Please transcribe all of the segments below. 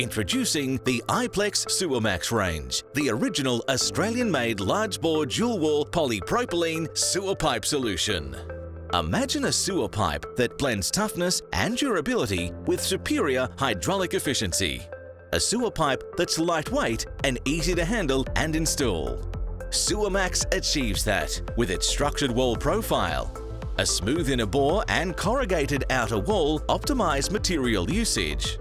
Introducing the Iplex SewerMax range, the original Australian-made large-bore dual-wall polypropylene sewer pipe solution. Imagine a sewer pipe that blends toughness and durability with superior hydraulic efficiency. A sewer pipe that's lightweight and easy to handle and install. SewerMax achieves that with its structured wall profile. A smooth inner bore and corrugated outer wall optimize material usage.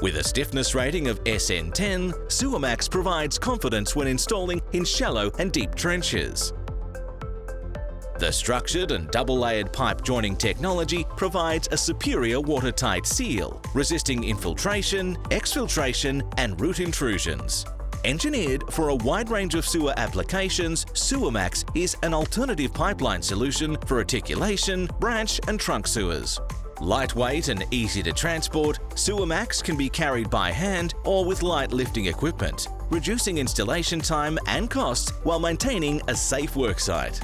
With a stiffness rating of SN10, SewerMax provides confidence when installing in shallow and deep trenches. The structured and double-layered pipe joining technology provides a superior watertight seal, resisting infiltration, exfiltration and root intrusions. Engineered for a wide range of sewer applications, SewerMax is an alternative pipeline solution for articulation, branch and trunk sewers. Lightweight and easy to transport, SewerMax can be carried by hand or with light lifting equipment, reducing installation time and costs while maintaining a safe worksite.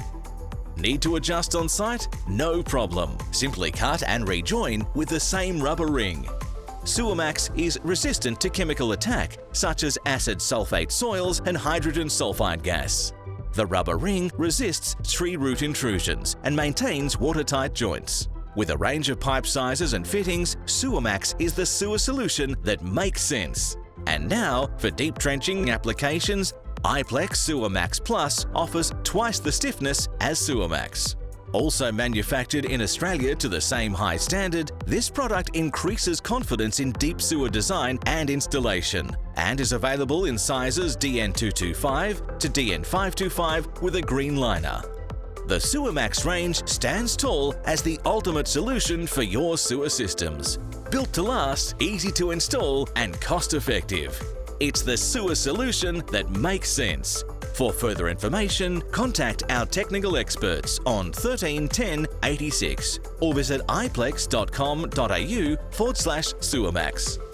Need to adjust on site? No problem. Simply cut and rejoin with the same rubber ring. SewerMax is resistant to chemical attack, such as acid sulfate soils and hydrogen sulfide gas. The rubber ring resists tree root intrusions and maintains watertight joints. With a range of pipe sizes and fittings, SewerMax is the sewer solution that makes sense. And now, for deep trenching applications, Iplex SewerMax Plus offers twice the stiffness as SewerMax. Also manufactured in Australia to the same high standard, this product increases confidence in deep sewer design and installation, and is available in sizes DN225 to DN525 with a green liner. The SewerMax range stands tall as the ultimate solution for your sewer systems. Built to last, easy to install and cost-effective. It's the sewer solution that makes sense. For further information, contact our technical experts on 13 10 86 or visit iplex.com.au/SewerMax.